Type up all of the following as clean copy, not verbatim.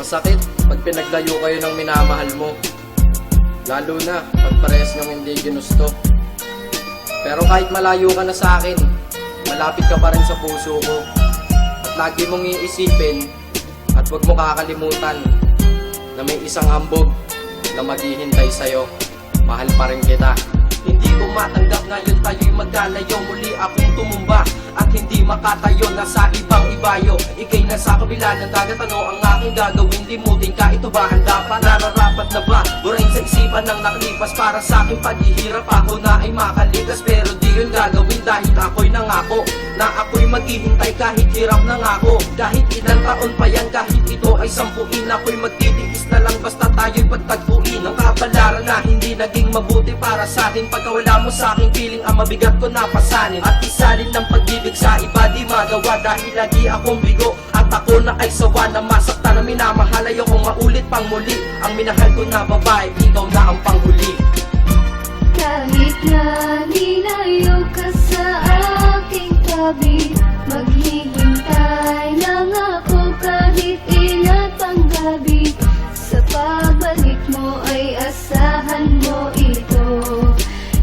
Masakit pag pinaglayo kayo ng minamahal mo, lalo na pag parehas ng hindi ginusto. Pero kahit malayo ka na sa akin, malapit ka pa rin sa puso ko. At lagi mong iisipin at huwag mo kakalimutan na may isang hambog na maghihintay sa'yo. Mahal pa rin kita. Hindi ko matanggap ngayon tayo'y magkalayo. Muli akong tumumba at hindi makatayo. Nasa ibang ibayo, ikay nasa kabila ng dagat. Ano ang aking gagawin? Limutin ka, ito ba handa pa? Nararapat na ba? Burahin sa isipan ng nakalipas. Para sa aking paghihirap ako na ay makaligas. Pero di yun gagawin dahil ako'y nangako na ako'y maghihintay kahit hirap na nga ako. Kahit ilang taon pa yan, kahit ito ay 10, ako'y magtitiis na lang basta tayo'y pagtagpuin. Ang kapalaran na hindi naging mabuti para sa atin. Pagkawala mo sa aking piling, ang mabigat ko napasanin. At isalin ng pag-ibig sa iba di magawa dahil lagi akong bigo. At ako na ay sawa na masaktan na minamahal. Ayokong maulit pang muli ang minahal ko na babae, ikaw na ang panghuli. Kahit na nilayo ka sa aking tabi, maghihintay lang ako kahit ilan pang gabi. Sa pagbalik mo ay asahan mo ito,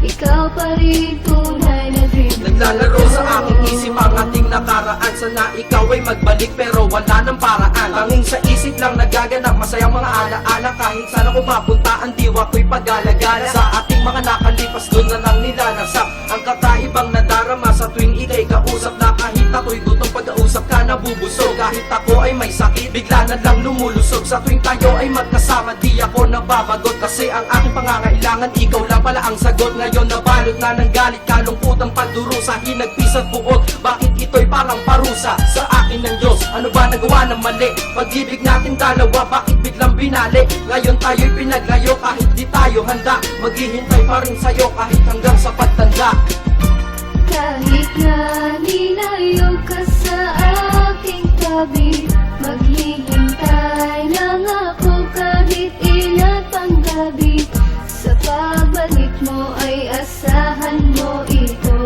ikaw pa rin tunay na dream. Naglalaro sa aking isip ang ating nakaraan. Sana ikaw ay magbalik pero wala ng paraan. Tanging sa isip lang nagaganap masayang mga alaala. Kahit sana kung mapunta ang diwa ko'y pag-alagala. Sa ating mga nakalipas doon na lang nilanasap ang kakaibang nadarama sa tuwing ikay kausap. Na kahit ako'y gutom pag-kausap ka nabubusog. Kahit ako ay may sakit bigla na lang lumulusog. Sa tuwing tayo ay magkasama di ako nababagot. Kasi ang aking pangangailangan ikaw lang pala ang sagot. Ngayon nabalot na ng galit, kalungkutang pagdurusa, hinagpis at buot. Bakit ito'y parang parusa sa akin ng Diyos? Ano ba nagawa ng mali? Pag-ibig natin dalawa, bakit biglang binali? Ngayon tayo'y pinaglayo kahit di tayo handa. Maghihintay pa rin sa'yo kahit hanggang sa pagtanda. Kahit na nilayo ka sa aking tabi, maghihintay lang ako kahit ilan pang gabi. Sa pagbalik mo ay asahan mo ito,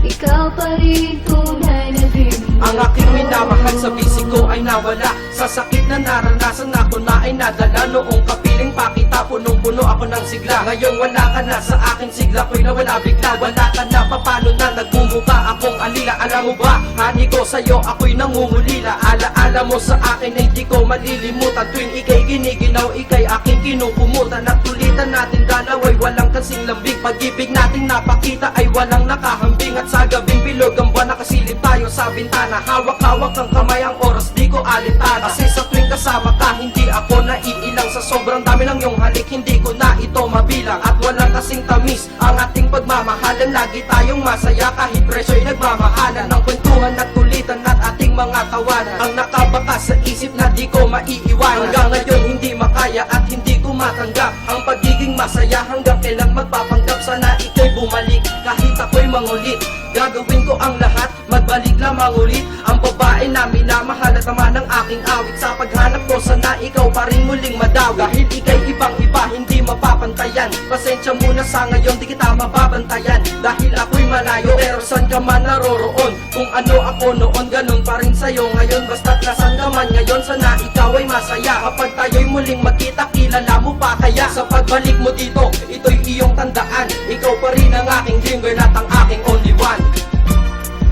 ikaw pa rin tunay na dream. Ang aking minamahal sa bisig ko ay nawala. Sa sakit na naranasan ako na ay nadala. Noong kapiling pa kita, punong-puno ako ng sigla. Ngayon wala ka na, sa aking sigla ko'y nawala bigla. Wala ka na, papano na nagmumuka akong alila. Alam mo ba, hani ko sa'yo ako'y nangungulila. Alaala mo sa akin ay di ko malilimutan. Tuwing ikay giniginaw, ikay aking kinukumutan. At tulitan natin dalaway walang kasing lambing. Pag-ibig nating napakita ay walang nakahambing. At sa gabing bilog ang buwan nakasilip tayo sa bintana. Hawak-hawak ng kamay ang oras di ko alintana. Kasi sa tuwing kasama ka hindi ako naiilang. Sa sobrang dami ng iyong halik hindi ko na ito mabilang. At walang kasing tamis ang ating pagmamahalan. Lagi tayong masaya kahit presyo'y nagmamahalan. Ng kwentuhan at kulitan at ating mga tawanan ang nakabakas sa isip na di ko maiiwan. Hanggang ngayon hindi makaya at hindi ko matanggap ang pagiging masaya. Hanggang kailan magpapanggap, sana ika'y bumalik kahit ako'y mangulit. Gagawin ko ang lahat, magbalik lamang ulit. Ang babae na minamahal at ama ng aking awit. Sa paghanap ko sana ikaw pa rin muling madawi. Dahil ika'y ibang iba, hindi mapapantayan. Pasensya muna sa ngayon, di kita mababantayan. Dahil ako'y malayo, pero san ka man naroroon. Kung ano ako noon, ganun pa rin sa'yo ngayon. Basta't nasan ka man ngayon, sana ikaw ay masaya. Kapag tayo'y muling magkita, kilala mo pa kaya. Sa pagbalik mo dito, ito'y iyong tandaan. Ikaw pa rin ang aking dream girl at ang aking only one.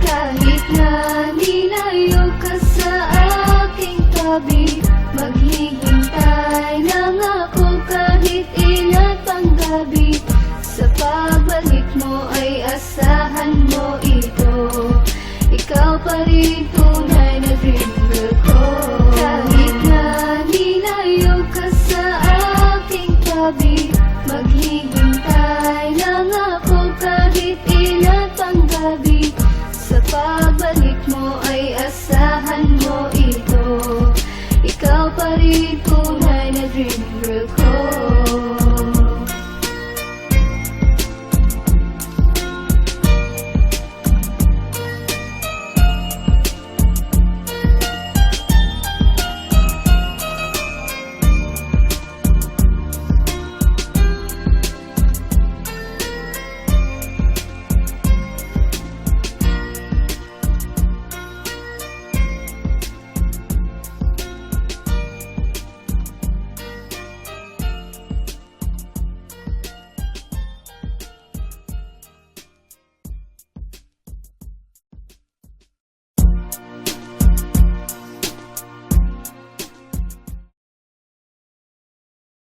Kahit na nilayo ka sa aking tabi, maghihintay lang ako kahit ilan pang gabi. Sa pagbalik mo ay asahan mo ito, ikaw pa rin